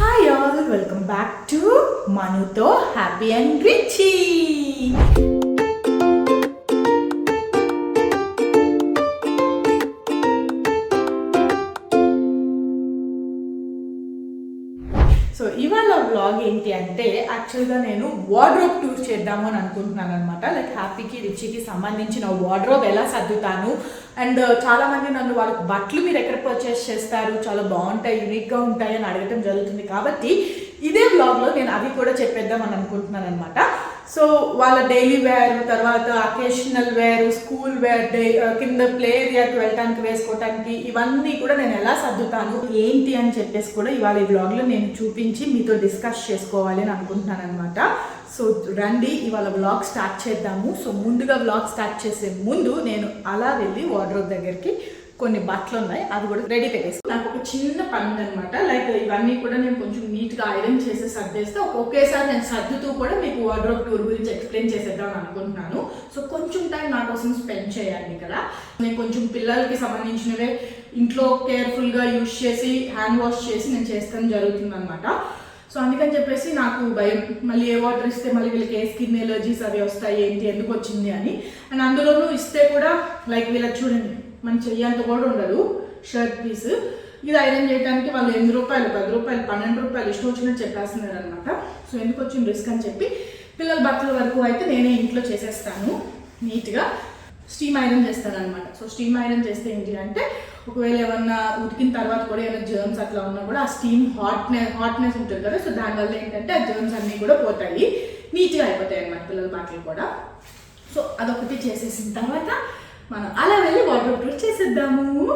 Hi all, welcome back to మనుతో happy and Richie. So ఇవాళ vlog ఏంటి అంటే, యాక్చువల్గా నేను వార్డ్రోబ్ టూర్ చేద్దాము అని అనుకుంటున్నాను అనమాట. లైక్ హ్యాపీకి రిచీకి సంబంధించిన వార్డ్రోబ్ ఎలా సర్దుతాను, అండ్ చాలామంది నన్ను వాళ్ళకి బట్టలు మీరు ఎక్కడ పర్చేస్ చేస్తారు, చాలా బాగుంటాయి, యూనిక్గా ఉంటాయి అని అడగటం జరుగుతుంది. కాబట్టి ఇదే వ్లాగ్లో నేను అవి కూడా చెప్పేద్దాం అని అనుకుంటున్నాను అనమాట. సో వాళ్ళ డైలీ వేర్, తర్వాత అకేషనల్ వేర్, స్కూల్ వేర్, కింద ప్లే ఏరియాకి వెళ్ళటానికి వేసుకోవటానికి, ఇవన్నీ కూడా నేను ఎలా సర్దుతాను ఏంటి అని చెప్పేసి కూడా ఇవాళ ఈ వ్లాగ్లో నేను చూపించి మీతో డిస్కస్ చేసుకోవాలి అని అనుకుంటున్నాను అనమాట. సో రండి ఇవాళ వ్లాగ్ స్టార్ట్ చేద్దాము. సో ముందుగా వ్లాగ్ స్టార్ట్ చేసే ముందు నేను అలా వెళ్ళి వార్డ్రోబ్ దగ్గరికి కొన్ని బట్టలు ఉన్నాయి, అది కూడా రెడీ పెట్టేసి నాకు ఒక చిన్న పని ఉందనమాట. లైక్ ఇవన్నీ కూడా నేను కొంచెం నీట్గా ఐరన్ చేసి సర్దేస్తే ఒకేసారి నేను సర్దుతూ కూడా మీకు వార్డ్రోబ్ టూర్ గురించి ఎక్స్ప్లెయిన్ చేసేద్దాం అనుకుంటున్నాను. సో కొంచెం టైం నా కోసం స్పెండ్ చేయాలి ఇక్కడ. నేను కొంచెం పిల్లలకి సంబంధించినవే ఇంట్లో కేర్ఫుల్గా యూజ్ చేసి హ్యాండ్ వాష్ చేసి నేను చేస్తాను జరుగుతుంది అనమాట. సో అందుకని చెప్పేసి నాకు భయం, మళ్ళీ ఏ వాటర్ ఇస్తే మళ్ళీ వీళ్ళకి ఏ స్కిన్ ఎలర్జీస్ అవి వస్తాయి, ఏంటి ఎందుకు వచ్చింది అని. అండ్ అందులోనూ ఇస్తే కూడా లైక్ వీళ్ళకి చూడండి మన చెయ్యంత కూడా ఉండదు షర్ట్ పీస్. ఇది ఐరన్ చేయడానికి వాళ్ళు 8 రూపాయలు, 10 రూపాయలు, 12 రూపాయలు ఇష్టం వచ్చినట్టు చెప్పేస్తున్నారు అనమాట. సో ఎందుకు వచ్చిన రిస్క్ అని చెప్పి పిల్లల బట్టల వరకు అయితే నేనే ఇంట్లో చేసేస్తాను, నీట్గా స్టీమ్ ఐరన్ చేస్తాను అనమాట. సో స్టీమ్ ఐరన్ చేస్తే ఏంటి అంటే, ఒకవేళ ఏమన్నా ఉతికిన తర్వాత కూడా ఏమైనా జర్మ్స్ అట్లా ఉన్నా కూడా ఆ స్టీమ్ హాట్నెస్ ఉంటుంది కదా, సో దానివల్ల ఏంటంటే ఆ జర్మ్స్ అన్నీ కూడా పోతాయి, నీట్గా అయిపోతాయి అనమాట పిల్లల బట్టలు కూడా. సో అదొకటి చేసేసిన తర్వాత మనం అలా వెళ్ళి వార్డ్రోబ్ టూర్ చేసేద్దాము.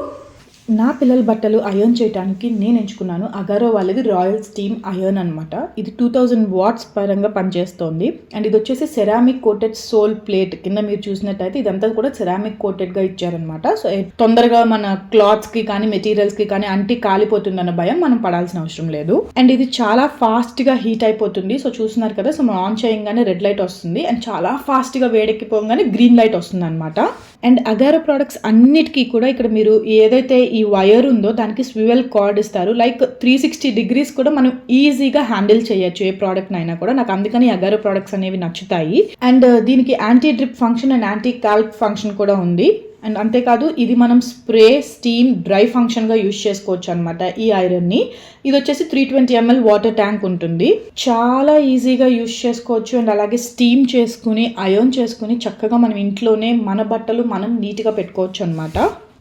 నా పిల్లల బట్టలు అయర్న్ చేయడానికి నేను ఎంచుకున్నాను అగారో వాళ్ళది రాయల్ స్టీమ్ అయర్న్ అనమాట. ఇది 2000 వాట్స్ పరంగా పనిచేస్తోంది. అండ్ ఇది వచ్చేసి సెరామిక్ కోటెడ్ సోల్ ప్లేట్ కింద మీరు చూసినట్టయితే ఇదంతా కూడా సెరామిక్ కోటెడ్గా ఇచ్చారనమాట. సో తొందరగా మన క్లాత్స్కి కానీ మెటీరియల్స్కి కానీ అంటి కాలిపోతుందన్న భయం మనం పడాల్సిన అవసరం లేదు. అండ్ ఇది చాలా ఫాస్ట్గా హీట్ అయిపోతుంది. సో చూస్తున్నారు కదా, సో మనం ఆన్ చేయగానే రెడ్ లైట్ వస్తుంది అండ్ చాలా ఫాస్ట్గా వేడెక్కిపోగానే గ్రీన్ లైట్ వస్తుంది అనమాట. అండ్ అగారో ప్రోడక్ట్స్ అన్నిటికీ కూడా ఇక్కడ మీరు ఏదైతే ఈ వైర్ ఉందో దానికి స్వివెల్ కార్డ్ ఇస్తారు. లైక్ 360 డిగ్రీస్ కూడా మనం ఈజీగా హ్యాండిల్ చేయొచ్చు ఏ ప్రోడక్ట్ అయినా కూడా. నాకు అందుకని అగారో ప్రోడక్ట్స్ అనేవి నచ్చుతాయి. అండ్ దీనికి anti drip function and anti Calc function కూడా ఉంది. అండ్ అంతేకాదు ఇది మనం స్ప్రే, స్టీమ్, డ్రై ఫంక్షన్గా యూజ్ చేసుకోవచ్చు అనమాట ఈ ఐరన్ని. ఇది వచ్చేసి 320 ml వాటర్ ట్యాంక్ ఉంటుంది, చాలా ఈజీగా యూజ్ చేసుకోవచ్చు. అండ్ అలాగే స్టీమ్ చేసుకుని అయర్న్ చేసుకుని చక్కగా మనం ఇంట్లోనే మన బట్టలు మనం నీట్గా పెట్టుకోవచ్చు అనమాట.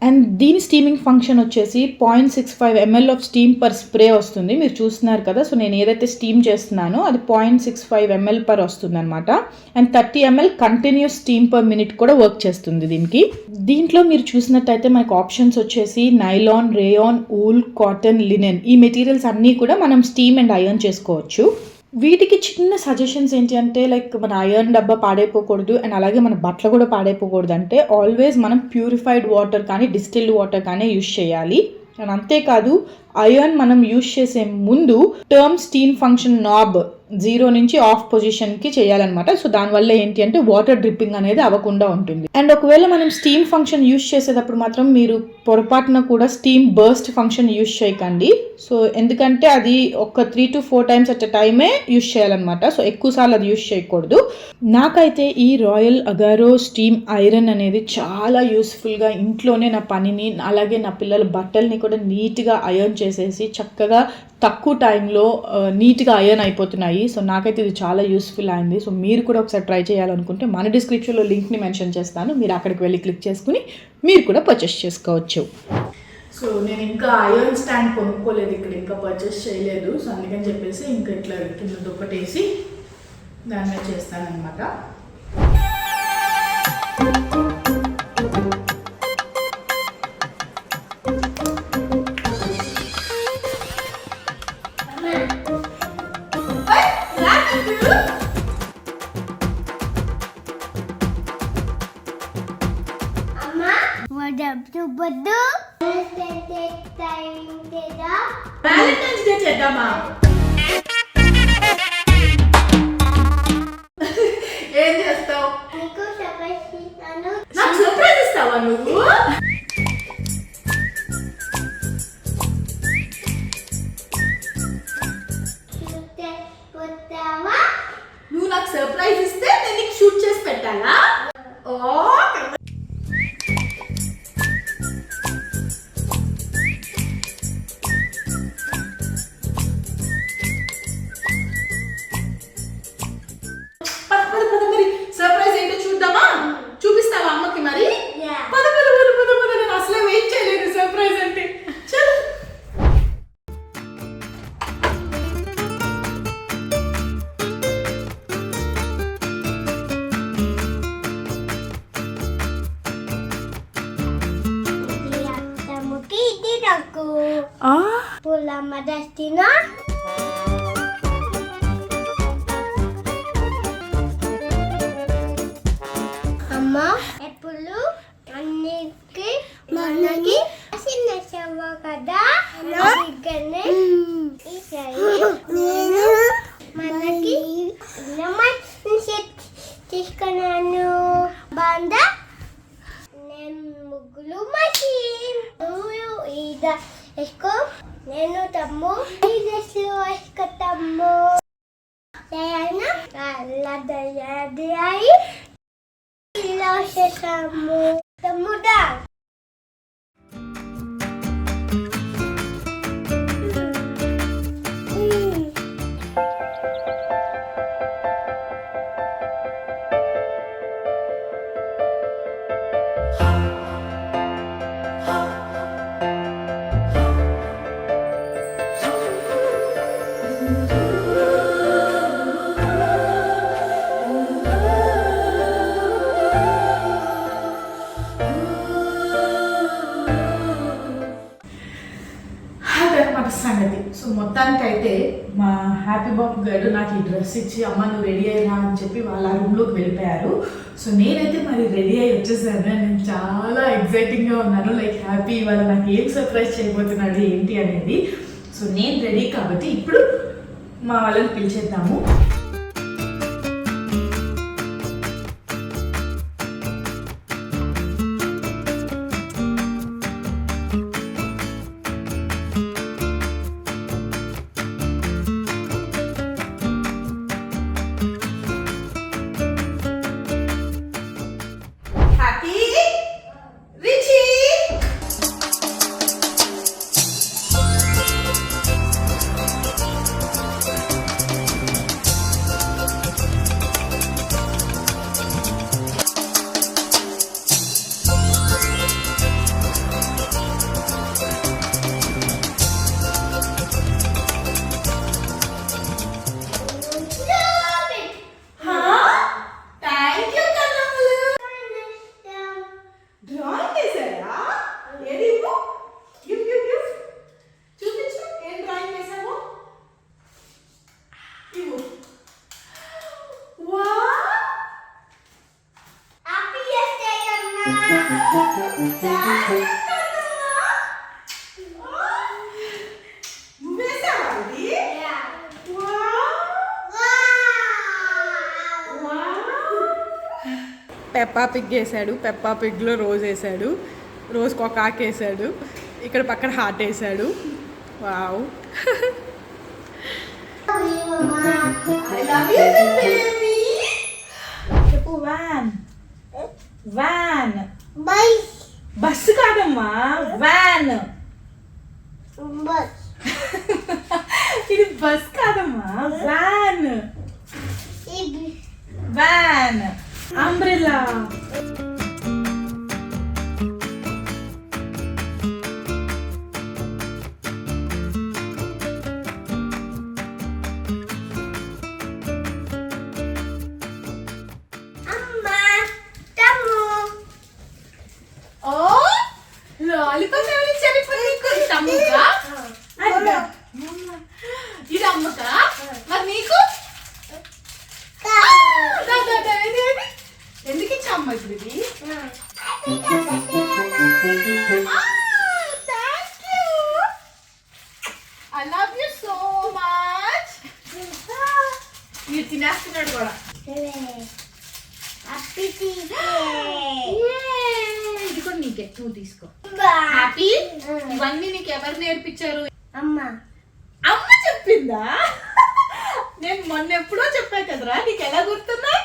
అండ్ దీని స్టీమింగ్ ఫంక్షన్ వచ్చేసి 0.65 ml of steam per spray వస్తుంది. మీరు చూస్తున్నారు కదా, సో నేను ఏదైతే స్టీమ్ చేస్తున్నానో అది 0.65 ml పర్ వస్తుంది అనమాట. And 30 ml continuous steam per minute కూడా వర్క్ చేస్తుంది దీనికి. దీంట్లో మీరు చూసినట్టయితే మనకు ఆప్షన్స్ వచ్చేసి nylon, rayon, wool, cotton, linen, ఈ మెటీరియల్స్ అన్నీ కూడా మనం స్టీమ్ అండ్ అయర్న్ చేసుకోవచ్చు. వీటికి చిన్న సజెషన్స్ ఏంటి అంటే, లైక్ మన ఐరన్ డబ్బా పాడైపోకూడదు అండ్ అలాగే మన బట్టలు కూడా పాడైపోకూడదు అంటే ఆల్వేస్ మనం ప్యూరిఫైడ్ వాటర్ కానీ డిస్టిల్డ్ వాటర్ కానీ యూజ్ చేయాలి. అండ్ అంతేకాదు ఐరన్ మనం యూజ్ చేసే ముందు టర్మ్ స్టీమ్ ఫంక్షన్ నాబ్ 0 నుంచి ఆఫ్ పొజిషన్కి చేయాలన్నమాట. సో దానివల్ల ఏంటి అంటే వాటర్ డ్రిప్పింగ్ అనేది అవ్వకుండా ఉంటుంది. అండ్ ఒకవేళ మనం స్టీమ్ ఫంక్షన్ యూజ్ చేసేటప్పుడు మాత్రం మీరు పొరపాటున కూడా స్టీమ్ బర్స్ట్ ఫంక్షన్ యూజ్ చేయకండి. సో ఎందుకంటే అది ఒక 3 to 4 times అట్ టైమే యూజ్ చేయాలన్నమాట. సో ఎక్కువసార్లు అది యూజ్ చేయకూడదు. నాకైతే ఈ రాయల్ అగారో స్టీమ్ ఐరన్ అనేది చాలా యూస్ఫుల్గా ఇంట్లోనే నా పనిని అలాగే నా పిల్లల బట్టల్ని కూడా నీట్గా అయర్న్ చేసేసి చక్కగా తక్కువ టైంలో నీట్గా అయర్న్ అయిపోతున్నాయి. సో నాకైతే ఇది చాలా యూస్ఫుల్ అయింది. సో మీరు కూడా ఒకసారి ట్రై చేయాలనుకుంటే మన డిస్క్రిప్షన్లో లింక్ని మెన్షన్ చేస్తాను, మీరు అక్కడికి వెళ్ళి క్లిక్ చేసుకుని మీరు కూడా పర్చేస్ చేసుకోవచ్చు. సో నేను ఇంకా ఐరన్ స్టాండ్ కొనుక్కోలేదు, ఇక్కడ ఇంకా పర్చేస్ చేయలేదు. సో అందుకని చెప్పేసి ఇంకా ఇట్లా కింద దుప్పటేసి దాని మీద చేస్తానన్నమాట. వ్యాలంటైన్స్ డే చేద్దామా? ఏం చేస్తావు? నాకు సర్ప్రైజ్ ఇస్తావా నువ్వు? Pulama Destina. Amma, ఎప్పుడు అన్నికి మనకి చిన్న చెవ్వ కదా అందుకనే ఈసారి నేను మనకి తీసుకున్నాను బాందా నేను ముగ్గులు మషిన్ ఇద ఎస్కో నేను తమ్ము ఈ డ్రెస్లు వేసుకుంటాము చేయనా అలా దయాయి ఇలా చేసాము తమ్ముడా సంగతి. సో మొత్తానికైతే మా హ్యాపీ బాబు గారు నాకు ఈ డ్రెస్ ఇచ్చి అమ్మ నువ్వు రెడీ అయినా అని చెప్పి వాళ్ళ రూమ్లోకి వెళ్ళిపోయారు. సో నేనైతే మరి రెడీ అయ్యి వచ్చేసాను. నేను చాలా ఎక్సైటింగ్గా ఉన్నాను. లైక్ హ్యాపీ ఇవాళ నాకు ఏం సర్ప్రైజ్ చేయబోతున్నాడు ఏంటి అనేది. సో నేను రెడీ కాబట్టి ఇప్పుడు మా వాళ్ళని పిలిచేద్దాము. పెప్పా పిగ్ వేసాడు. పెప్పా పిగ్లో రోజ్ వేసాడు. రోజుకి ఒక ఆకు వేసాడు. ఇక్కడ పక్కన హార్ట్ వేసాడు. వావ్. చెప్పు. వ్యాన్. వ్యాన్. బస్సు కాదమ్మా, వ్యాన్. ఇది బస్ కాదమ్మా, వ్యాన్. వ్యాన్. అంబ్రెల్లా. లాలీపాప్ ఎవరు చెప్పి తమ్ముగా ఇది అమ్మకా మరి నీకు ఎందుకు ఇచ్చమ్మ ఇప్పుడు ఇది I love you so much. మీరు తినేస్తున్నాడు కూడా. ఇది కూడా నీకే, నువ్వు తీసుకో. హ్యాపీ. ఇవన్నీ నీకు ఎవరు నేర్పించారు? అమ్మ. అమ్మ చెప్పిందా? నేను మొన్న ఎప్పుడో చెప్పా కదరా, నీకు ఎలా గుర్తున్నాయి?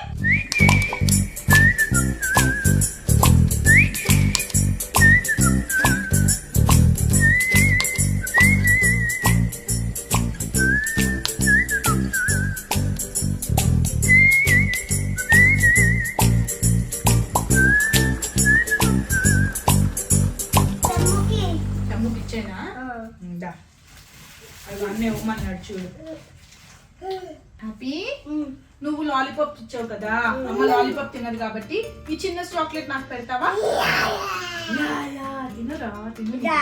అవన్నీ ఇవ్వమన్నాడు చూడు. హ్యాపీ, నువ్వు లాలీపాప్ ఇచ్చావు కదా, అమ్మ లాలీపాప్ తినదు కాబట్టి ఈ చిన్న చాక్లెట్ నాకు పెడతావా? తినరా, చెప్పింది యా.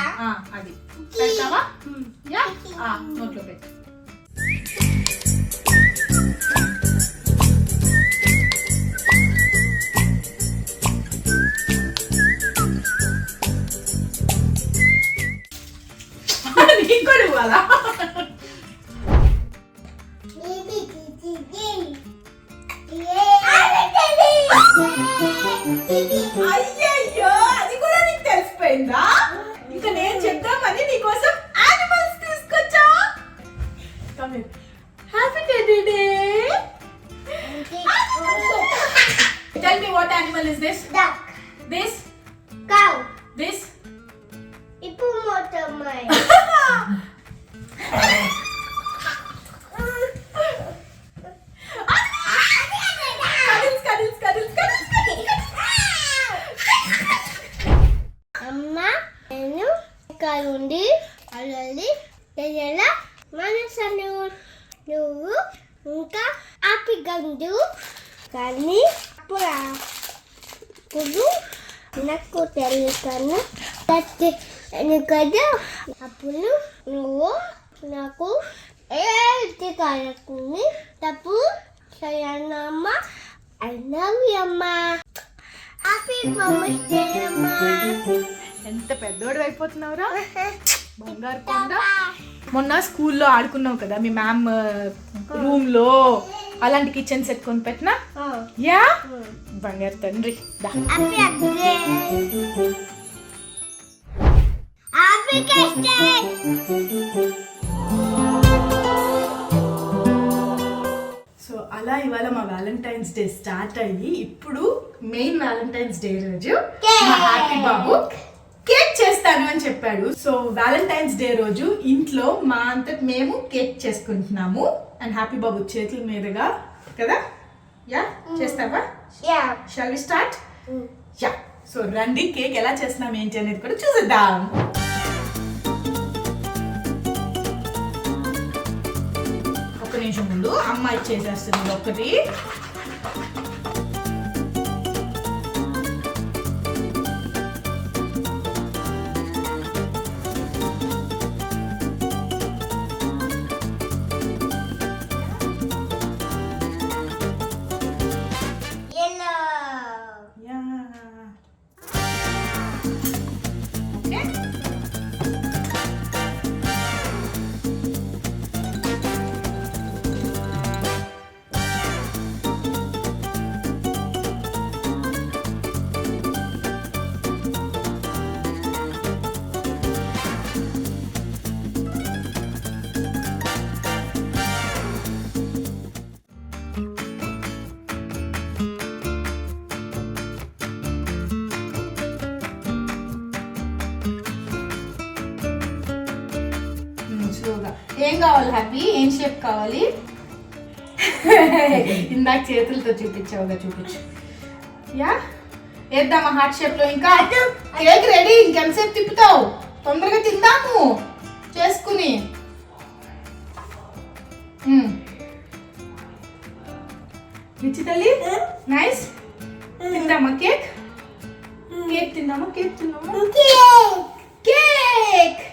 అది పెడతావా యా నోట్లో పెట్టు నీకు కూడా ఇవ్వాలా అయ్యయ్యో అది కూడా నీకు తెలిసిపోయిందా ఇంకా నేను చెప్తామని నీకోసం యానిమల్స్ తీసుకొచ్చా happy teddy day tell me what animal is this Duck. This Cow. This Hippopotamus. అమ్మ నేను ఇక్కడ ఉండి అల్లలి తెల్ల మనసను నువ్వు ఇంకా ఆపిగండు కానీ అప్పుడు నాకు తెలుసు కదా అప్పుడు నువ్వు నాకు ఏంటి కాలకుంది తప్పు సయనమ్మ అన్నవి అమ్మ హ్యాపీ మమ్మీస్ డే అమ్మ ఎంత పెద్దోడు అయిపోతున్నావురా బంగారు కొండ మొన్న స్కూల్లో ఆడుకున్నావు కదా మీ మ్యామ్ రూమ్ లో అలాంటి కిచెన్ సెట్ కొని పెట్టినా యా బంగారు తండ్రి దా హ్యాపీ హ్యాపీ డే సో అలా ఇవాళ మా వ్యాలంటైన్స్ డే స్టార్ట్ అయ్యి ఇప్పుడు మెయిన్ వ్యాలంటైన్స్ డే రోజు మా హ్యాపీ బాబు కేక్ చేస్తాను అని చెప్పాడు. సో వ్యాలంటైన్స్ డే రోజు ఇంట్లో మా అంతటి మేము కేక్ చేసుకుంటున్నాము అండ్ హ్యాపీ బాబు చేతుల మీదుగా కదా యా చేస్తావా yeah shall we start yeah so రండి కేక్ ఎలా చేస్తున్నాం ఏంటి అనేది కూడా చూసేద్దాం. ఒక నిమిషం ముందు అమ్మాయి చేసేస్తుంది ఒకటి ఏం కావాలి హ్యాపీ ఏం షేప్ కావాలి ఇందాక చేతులతో చూపించావుగా చూపించు యా వేద్దామా హార్ట్ షేప్ లో ఇంకా కేక్ రెడీ ఇంకెంతసేపు తిప్పుతావు తొందరగా తిందాము చేసుకుని రిచి తల్లి నైస్ తిందామా కేక్ కేక్ తిందామా కేక్ తిందామా కేక్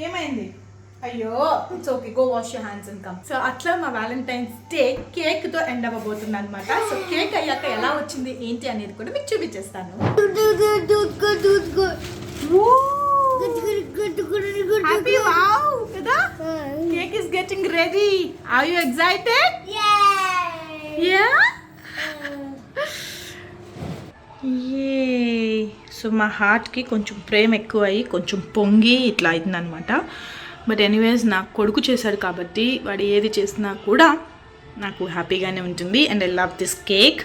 ఏమైంది అయ్యో it's okay go wash your hands and come. So అట్లా మా వ్యాలంటైన్స్ డే కేక్ తో ఎండ్ అవ్వబోతుంది అనమాట. సో కేక్ అయ్యాక ఎలా వచ్చింది ఏంటి అనేది కూడా మీకు చూపించేస్తాను. హ్యాపీ వావ్ కదా cake is getting ready. Are you excited? Yeah so మా హార్ట్కి కొంచెం ప్రేమ ఎక్కువ అయ్యి కొంచెం పొంగి ఇట్లా అయిందనమాట. బట్ ఎనీవేస్ నాకు కొడుకు చేశాడు కాబట్టి వాడు ఏది చేసినా కూడా నాకు హ్యాపీగానే ఉంటుంది. And I love this cake.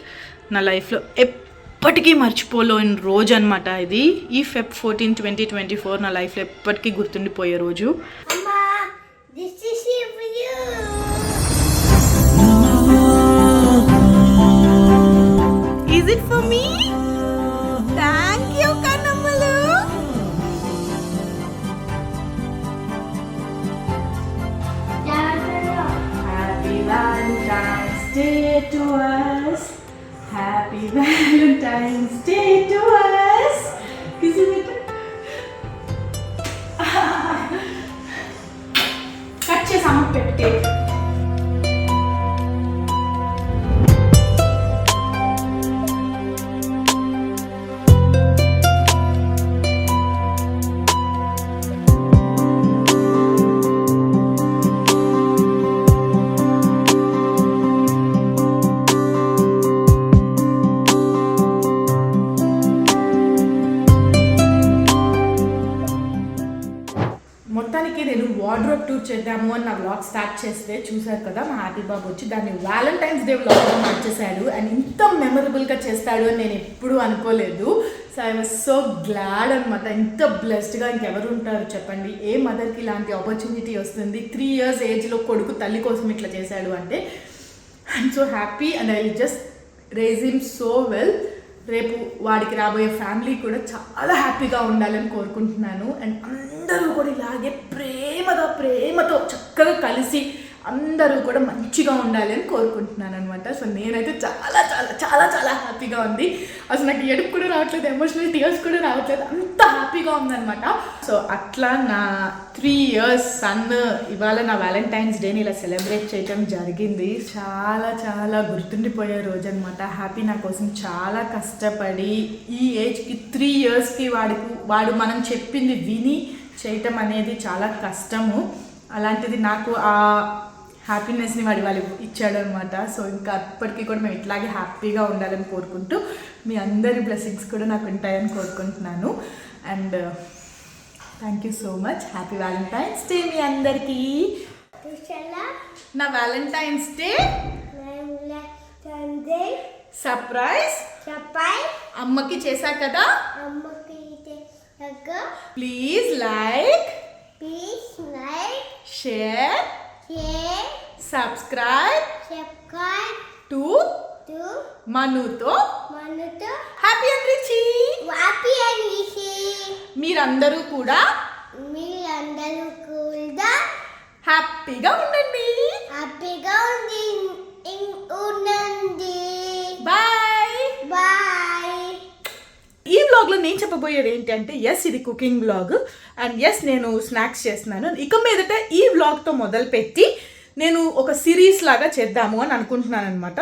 నా లైఫ్లో ఎప్పటికీ మర్చిపోలేని రోజు అనమాట ఇది. ఈ Feb 14, 2024 నా లైఫ్లో ఎప్పటికీ గుర్తుండిపోయే రోజు. అమ్మా, this is for you. Is it for me? Thank you, Kannammalu. Happy Valentine's Day to us. Happy Valentine's Day to us. Isn't it? Cut chesama pette. మొత్తానికి నేను వార్డ్రోబ్ టూర్ చేద్దాము అని నా వ్లాగ్ స్టార్ట్ చేస్తే చూసారు కదా మా హ్యాపీ బాబు వచ్చి దాన్ని వ్యాలంటైన్స్ డే వ్లాగ్గా మార్చేశాడు. అండ్ ఇంత మెమరబుల్గా చేస్తాడు అని నేను ఎప్పుడూ అనుకోలేదు. So I was so glad అనమాట. ఇంత బ్లెస్డ్గా ఇంకెవరు ఉంటారు చెప్పండి. ఏ మదర్కి ఇలాంటి ఆపర్చునిటీ వస్తుంది? 3 years ఏజ్లో కొడుకు తల్లి కోసం ఇట్లా చేశాడు అంటే I'm so happy. And I just raise him so well. రేపు వాడికి రాబోయే ఫ్యామిలీ కూడా చాలా హ్యాపీగా ఉండాలని కోరుకుంటున్నాను. అండ్ అందరూ కూడా ఇలాగే ప్రేమతో చక్కగా కలిసి అందరూ కూడా మంచిగా ఉండాలి అని కోరుకుంటున్నాను అనమాట. సో నేనైతే చాలా చాలా చాలా చాలా హ్యాపీగా ఉంది. అసలు నాకు ఏడుపు కూడా రావట్లేదు, ఎమోషనల్ టీయర్స్ కూడా రావట్లేదు, అంత హ్యాపీగా ఉందనమాట. సో అట్లా నా 3 years సన్ ఇవాళ నా వ్యాలంటైన్స్ డేని ఇలా సెలబ్రేట్ చేయడం జరిగింది. చాలా చాలా గుర్తుండిపోయే రోజు అనమాట. హ్యాపీ నా కోసం చాలా కష్టపడి ఈ ఏజ్కి 3 yearsకి వాడు మనం చెప్పింది విని చేయటం అనేది చాలా కష్టము. అలాంటిది నాకు ఆ హ్యాపీనెస్ని వాళ్ళు ఇచ్చాడు అనమాట. సో ఇంకా అప్పటికీ కూడా మేము ఇట్లాగే హ్యాపీగా ఉండాలని కోరుకుంటూ మీ అందరి బ్లెస్సింగ్స్ కూడా నాకు ఉంటాయని కోరుకుంటున్నాను. And thank you so much. Happy valentine's day మీ అందరికీ. నా వ్యాలంటైన్స్ డే సర్ప్రైజ్ అమ్మకి చేశా కదా. Please like, share, subscribe to మనుతో హ్యాపీ అండ్ రిచీ. మీరందరూ కూడా హ్యాపీగా ఉండండి. బాయ్. ఈ వ్లాగ్లో నేను చెప్పబోయేది ఏంటంటే ఎస్ ఇది కుకింగ్ వ్లాగ్ అండ్ ఎస్ నేను స్నాక్స్ చేస్తున్నాను. ఇక మీదట ఈ వ్లాగ్తో మొదలుపెట్టి నేను ఒక సిరీస్ లాగా చేద్దాము అని అనుకుంటున్నాను అనమాట.